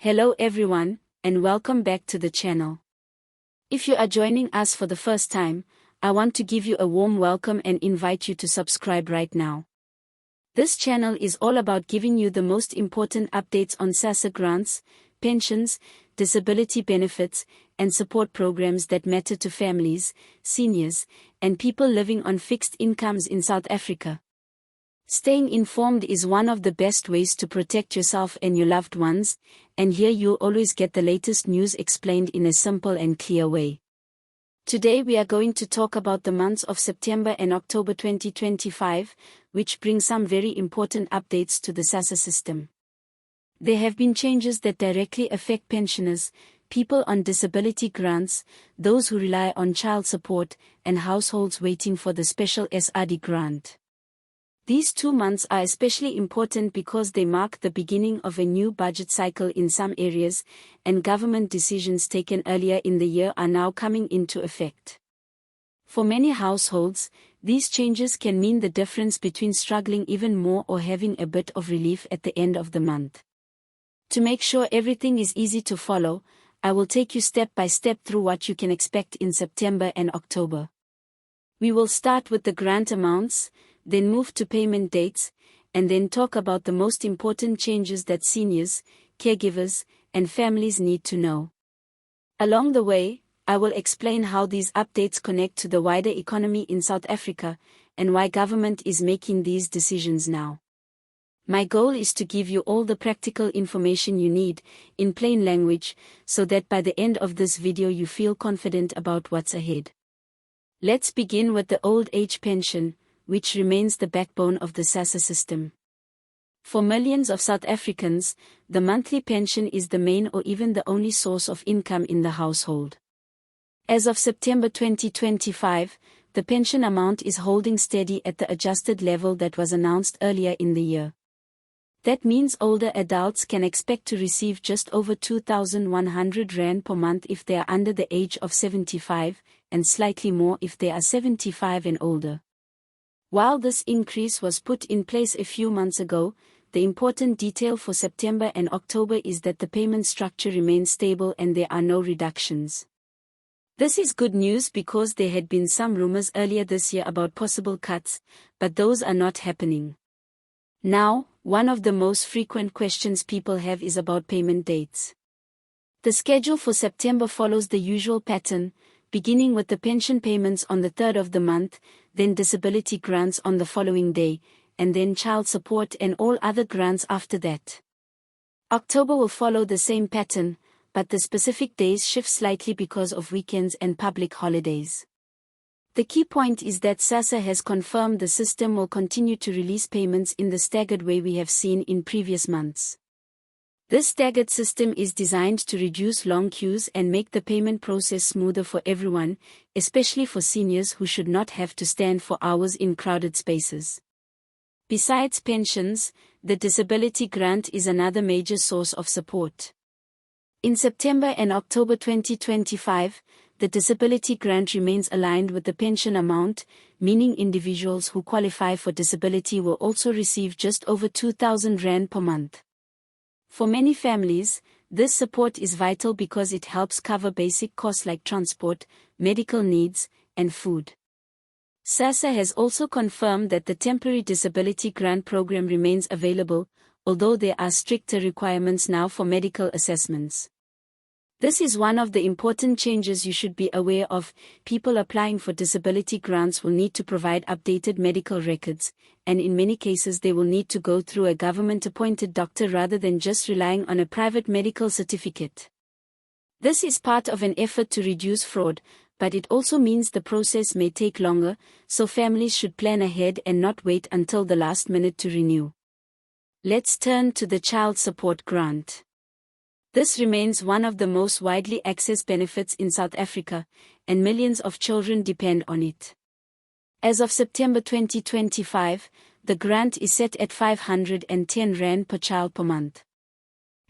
Hello everyone, and welcome back to the channel. If you are joining us for the first time, I want to give you a warm welcome and invite you to subscribe right now. This channel is all about giving you the most important updates on SASSA grants, pensions, disability benefits, and support programs that matter to families, seniors, and people living on fixed incomes in South Africa. Staying informed is one of the best ways to protect yourself and your loved ones, and here you'll always get the latest news explained in a simple and clear way. Today we are going to talk about the months of September and October 2025, which bring some very important updates to the SASSA system. There have been changes that directly affect pensioners, people on disability grants, those who rely on child support, and households waiting for the special SRD grant. These 2 months are especially important because they mark the beginning of a new budget cycle in some areas, and government decisions taken earlier in the year are now coming into effect. For many households, these changes can mean the difference between struggling even more or having a bit of relief at the end of the month. To make sure everything is easy to follow, I will take you step by step through what you can expect in September and October. We will start with the grant amounts, then move to payment dates, and then talk about the most important changes that seniors, caregivers, and families need to know. Along the way, I will explain how these updates connect to the wider economy in South Africa, and why government is making these decisions now. My goal is to give you all the practical information you need, in plain language, so that by the end of this video you feel confident about what's ahead. Let's begin with the old age pension, which remains the backbone of the SASSA system. For millions of South Africans, the monthly pension is the main or even the only source of income in the household. As of September 2025, the pension amount is holding steady at the adjusted level that was announced earlier in the year. That means older adults can expect to receive just over 2,100 Rand per month if they are under the age of 75, and slightly more if they are 75 and older. While this increase was put in place a few months ago, the important detail for September and October is that the payment structure remains stable and there are no reductions. This is good news because there had been some rumors earlier this year about possible cuts, but those are not happening. Now, one of the most frequent questions people have is about payment dates. The schedule for September follows the usual pattern, beginning with the pension payments on the 3rd of the month, then disability grants on the following day, and then child support and all other grants after that. October will follow the same pattern, but the specific days shift slightly because of weekends and public holidays. The key point is that SASSA has confirmed the system will continue to release payments in the staggered way we have seen in previous months. This staggered system is designed to reduce long queues and make the payment process smoother for everyone, especially for seniors who should not have to stand for hours in crowded spaces. Besides pensions, the disability grant is another major source of support. In September and October 2025, the disability grant remains aligned with the pension amount, meaning individuals who qualify for disability will also receive just over 2,000 Rand per month. For many families, this support is vital because it helps cover basic costs like transport, medical needs, and food. SASSA has also confirmed that the temporary disability grant program remains available, although there are stricter requirements now for medical assessments. This is one of the important changes you should be aware of. People applying for disability grants will need to provide updated medical records, and in many cases they will need to go through a government-appointed doctor rather than just relying on a private medical certificate. This is part of an effort to reduce fraud, but it also means the process may take longer, so families should plan ahead and not wait until the last minute to renew. Let's turn to the child support grant. This remains one of the most widely accessed benefits in South Africa, and millions of children depend on it. As of September 2025, the grant is set at 510 Rand per child per month.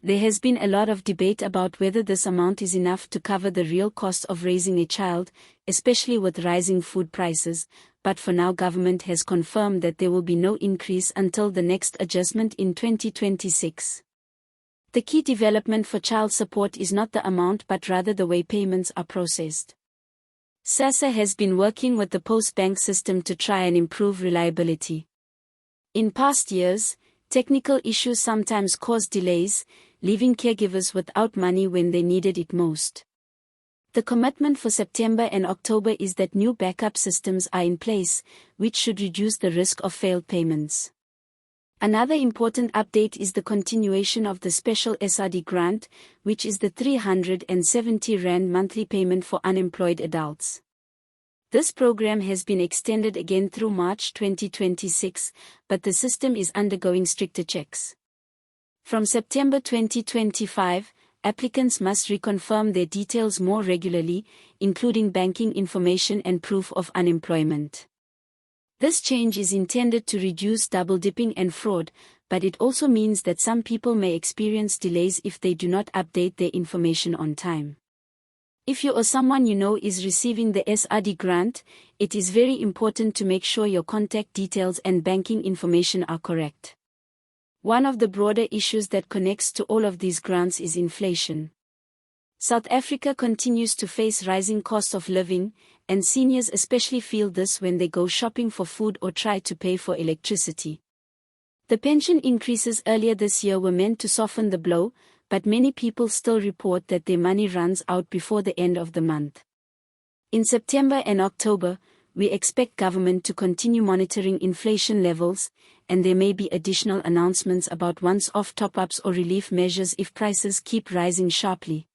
There has been a lot of debate about whether this amount is enough to cover the real cost of raising a child, especially with rising food prices, but for now government has confirmed that there will be no increase until the next adjustment in 2026. The key development for child support is not the amount but rather the way payments are processed. SASSA has been working with the post-bank system to try and improve reliability. In past years, technical issues sometimes caused delays, leaving caregivers without money when they needed it most. The commitment for September and October is that new backup systems are in place, which should reduce the risk of failed payments. Another important update is the continuation of the special SRD grant, which is the R370 monthly payment for unemployed adults. This program has been extended again through March 2026, but the system is undergoing stricter checks. From September 2025, applicants must reconfirm their details more regularly, including banking information and proof of unemployment. This change is intended to reduce double-dipping and fraud, but it also means that some people may experience delays if they do not update their information on time. If you or someone you know is receiving the SRD grant, it is very important to make sure your contact details and banking information are correct. One of the broader issues that connects to all of these grants is inflation. South Africa continues to face rising costs of living, and seniors especially feel this when they go shopping for food or try to pay for electricity. The pension increases earlier this year were meant to soften the blow, but many people still report that their money runs out before the end of the month. In September and October, we expect government to continue monitoring inflation levels, and there may be additional announcements about once-off top-ups or relief measures if prices keep rising sharply.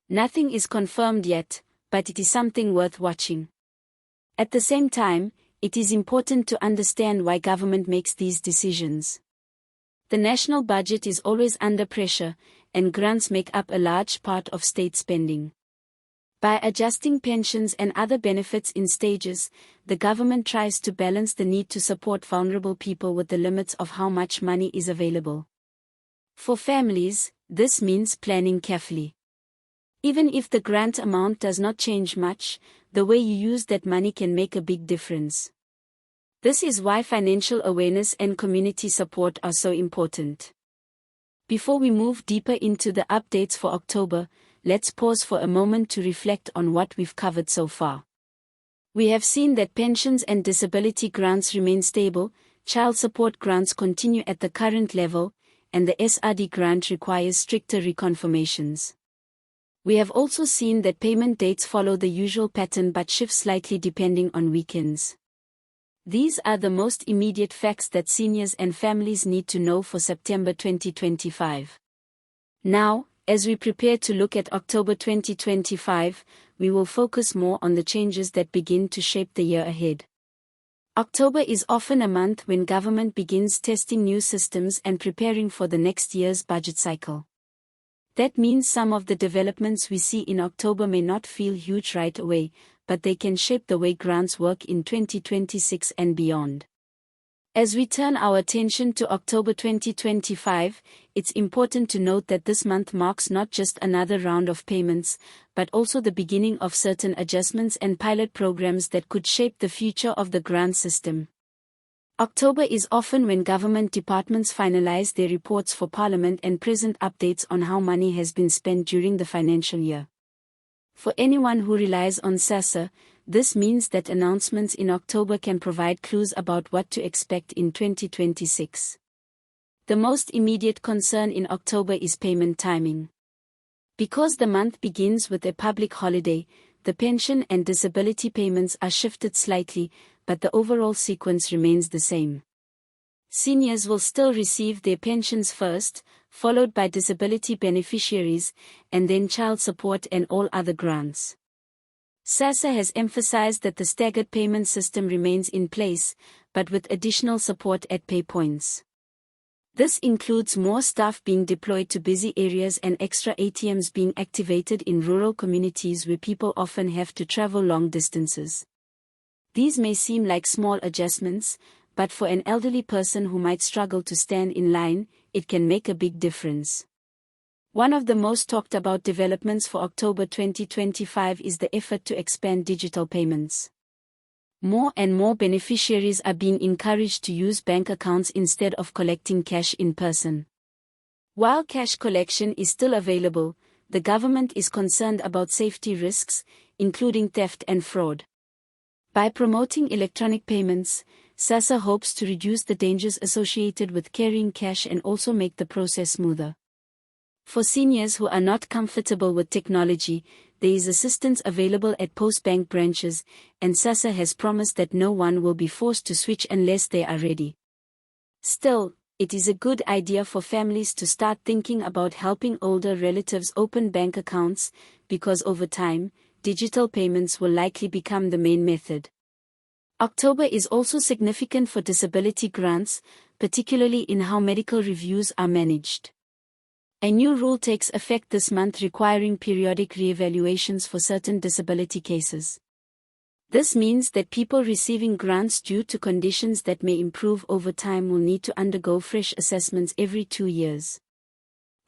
Nothing is confirmed yet, but it is something worth watching. At the same time, it is important to understand why government makes these decisions. The national budget is always under pressure, and grants make up a large part of state spending. By adjusting pensions and other benefits in stages, the government tries to balance the need to support vulnerable people with the limits of how much money is available. For families, this means planning carefully. Even if the grant amount does not change much, the way you use that money can make a big difference. This is why financial awareness and community support are so important. Before we move deeper into the updates for October, let's pause for a moment to reflect on what we've covered so far. We have seen that pensions and disability grants remain stable, child support grants continue at the current level, and the SRD grant requires stricter reconfirmations. We have also seen that payment dates follow the usual pattern but shift slightly depending on weekends. These are the most immediate facts that seniors and families need to know for September 2025. Now, as we prepare to look at October 2025, we will focus more on the changes that begin to shape the year ahead. October is often a month when government begins testing new systems and preparing for the next year's budget cycle. That means some of the developments we see in October may not feel huge right away, but they can shape the way grants work in 2026 and beyond. As we turn our attention to October 2025, it's important to note that this month marks not just another round of payments, but also the beginning of certain adjustments and pilot programs that could shape the future of the grant system. October is often when government departments finalize their reports for Parliament and present updates on how money has been spent during the financial year. For anyone who relies on SASSA, this means that announcements in October can provide clues about what to expect in 2026. The most immediate concern in October is payment timing. Because the month begins with a public holiday, the pension and disability payments are shifted slightly, but the overall sequence remains the same. Seniors will still receive their pensions first, followed by disability beneficiaries, and then child support and all other grants. SASSA has emphasized that the staggered payment system remains in place, but with additional support at pay points. This includes more staff being deployed to busy areas and extra ATMs being activated in rural communities where people often have to travel long distances. These may seem like small adjustments, but for an elderly person who might struggle to stand in line, it can make a big difference. One of the most talked about developments for October 2025 is the effort to expand digital payments. More and more beneficiaries are being encouraged to use bank accounts instead of collecting cash in person. While cash collection is still available, the government is concerned about safety risks, including theft and fraud. By promoting electronic payments, SASSA hopes to reduce the dangers associated with carrying cash and also make the process smoother. For seniors who are not comfortable with technology, there is assistance available at post-bank branches, and SASSA has promised that no one will be forced to switch unless they are ready. Still, it is a good idea for families to start thinking about helping older relatives open bank accounts, because over time, digital payments will likely become the main method. October is also significant for disability grants, particularly in how medical reviews are managed. A new rule takes effect this month requiring periodic re-evaluations for certain disability cases. This means that people receiving grants due to conditions that may improve over time will need to undergo fresh assessments every 2 years.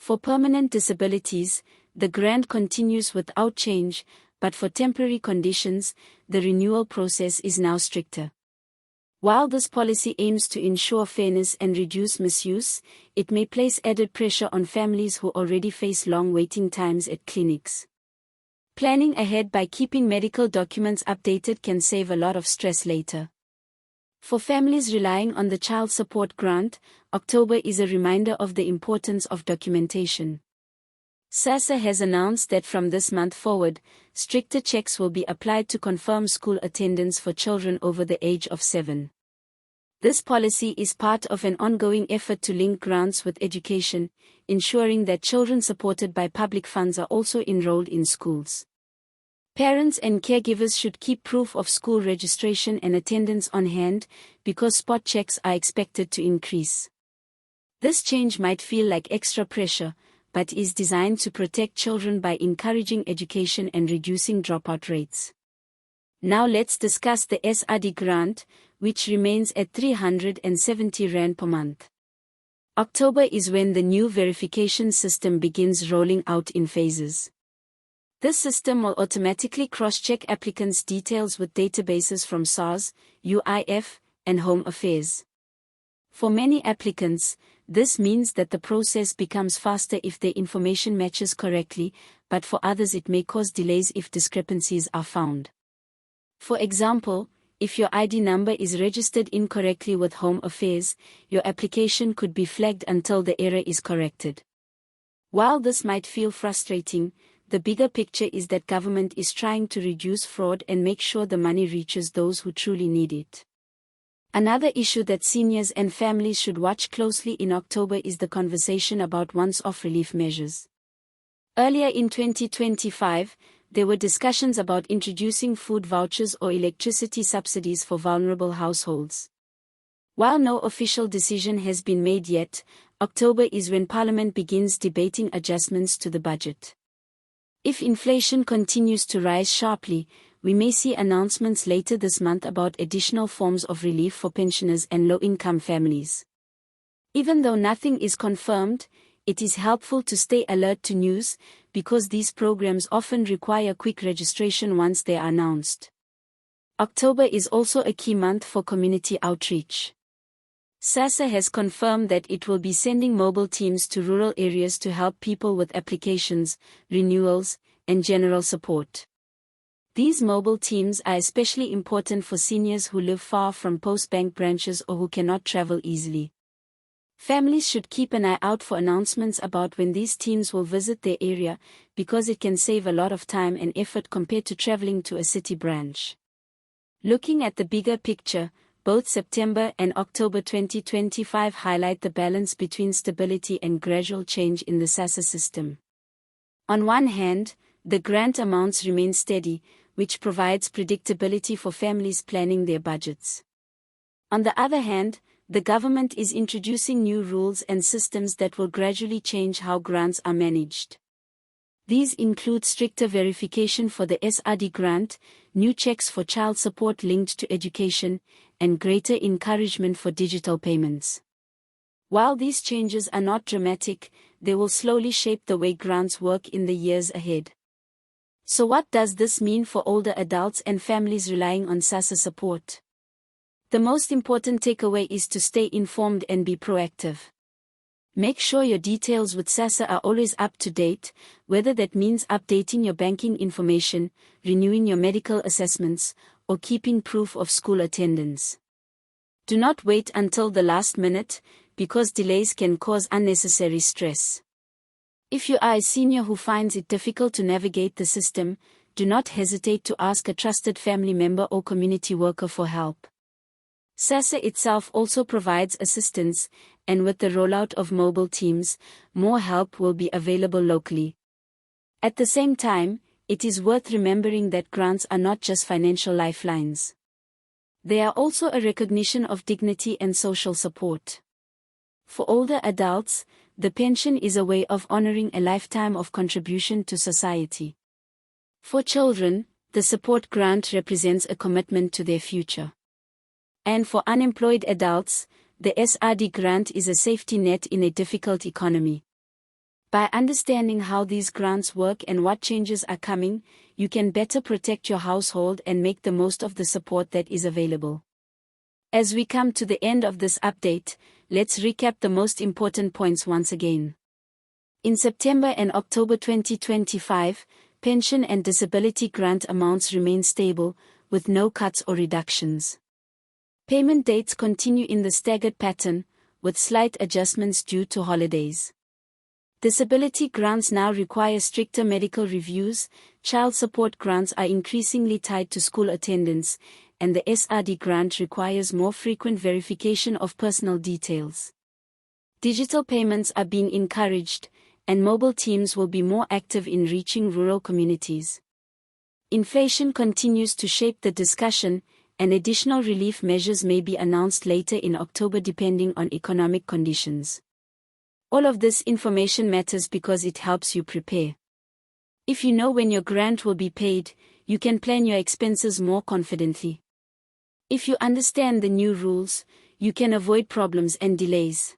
For permanent disabilities, the grant continues without change, but for temporary conditions, the renewal process is now stricter. While this policy aims to ensure fairness and reduce misuse, it may place added pressure on families who already face long waiting times at clinics. Planning ahead by keeping medical documents updated can save a lot of stress later. For families relying on the child support grant, October is a reminder of the importance of documentation. SASSA has announced that from this month forward, stricter checks will be applied to confirm school attendance for children over the age of 7. This policy is part of an ongoing effort to link grants with education, ensuring that children supported by public funds are also enrolled in schools. Parents and caregivers should keep proof of school registration and attendance on hand, because spot checks are expected to increase. This change might feel like extra pressure, but is designed to protect children by encouraging education and reducing dropout rates. Now let's discuss the SRD grant, which remains at 370 Rand per month. October is when the new verification system begins rolling out in phases. This system will automatically cross-check applicants' details with databases from SARS, UIF, and Home Affairs. For many applicants, this means that the process becomes faster if their information matches correctly, but for others it may cause delays if discrepancies are found. For example, if your ID number is registered incorrectly with Home Affairs, your application could be flagged until the error is corrected. While this might feel frustrating, the bigger picture is that government is trying to reduce fraud and make sure the money reaches those who truly need it. Another issue that seniors and families should watch closely in October is the conversation about once-off relief measures. Earlier in 2025, there were discussions about introducing food vouchers or electricity subsidies for vulnerable households. While no official decision has been made yet, October is when Parliament begins debating adjustments to the budget. If inflation continues to rise sharply, we may see announcements later this month about additional forms of relief for pensioners and low-income families. Even though nothing is confirmed, it is helpful to stay alert to news, because these programs often require quick registration once they are announced. October is also a key month for community outreach. SASSA has confirmed that it will be sending mobile teams to rural areas to help people with applications, renewals, and general support. These mobile teams are especially important for seniors who live far from post-bank branches or who cannot travel easily. Families should keep an eye out for announcements about when these teams will visit their area, because it can save a lot of time and effort compared to traveling to a city branch. Looking at the bigger picture, both September and October 2025 highlight the balance between stability and gradual change in the SASSA system. On one hand, the grant amounts remain steady, which provides predictability for families planning their budgets. On the other hand, the government is introducing new rules and systems that will gradually change how grants are managed. These include stricter verification for the SRD grant, new checks for child support linked to education, and greater encouragement for digital payments. While these changes are not dramatic, they will slowly shape the way grants work in the years ahead. So what does this mean for older adults and families relying on SASSA support? The most important takeaway is to stay informed and be proactive. Make sure your details with SASSA are always up to date, whether that means updating your banking information, renewing your medical assessments, or keeping proof of school attendance. Do not wait until the last minute, because delays can cause unnecessary stress. If you are a senior who finds it difficult to navigate the system, do not hesitate to ask a trusted family member or community worker for help. SASSA itself also provides assistance, and with the rollout of mobile teams, more help will be available locally. At the same time, it is worth remembering that grants are not just financial lifelines. They are also a recognition of dignity and social support. For older adults, the pension is a way of honoring a lifetime of contribution to society. For children, the support grant represents a commitment to their future. And for unemployed adults, the SRD grant is a safety net in a difficult economy. By understanding how these grants work and what changes are coming, you can better protect your household and make the most of the support that is available. As we come to the end of this update, let's recap the most important points once again. In September and October 2025, pension and disability grant amounts remain stable, with no cuts or reductions. Payment dates continue in the staggered pattern, with slight adjustments due to holidays. Disability grants now require stricter medical reviews, child support grants are increasingly tied to school attendance, and the SRD grant requires more frequent verification of personal details. Digital payments are being encouraged, and mobile teams will be more active in reaching rural communities. Inflation continues to shape the discussion, and additional relief measures may be announced later in October depending on economic conditions. All of this information matters because it helps you prepare. If you know when your grant will be paid, you can plan your expenses more confidently. If you understand the new rules, you can avoid problems and delays.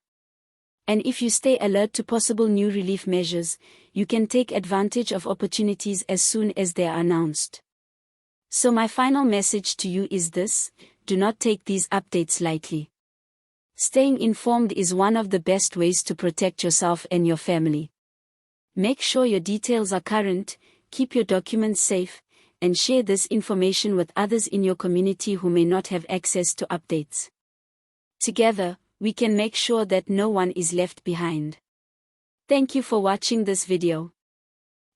And if you stay alert to possible new relief measures, you can take advantage of opportunities as soon as they are announced. So my final message to you is this: do not take these updates lightly. Staying informed is one of the best ways to protect yourself and your family. Make sure your details are current, keep your documents safe, and share this information with others in your community who may not have access to updates. Together, we can make sure that no one is left behind. Thank you for watching this video.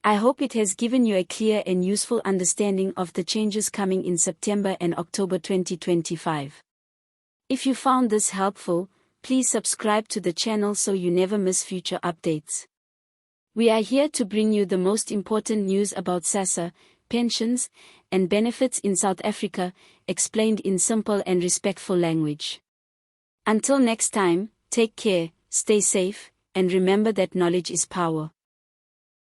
I hope it has given you a clear and useful understanding of the changes coming in September and October 2025. If you found this helpful, please subscribe to the channel so you never miss future updates. We are here to bring you the most important news about SASSA, pensions, and benefits in South Africa, explained in simple and respectful language. Until next time, take care, stay safe, and remember that knowledge is power.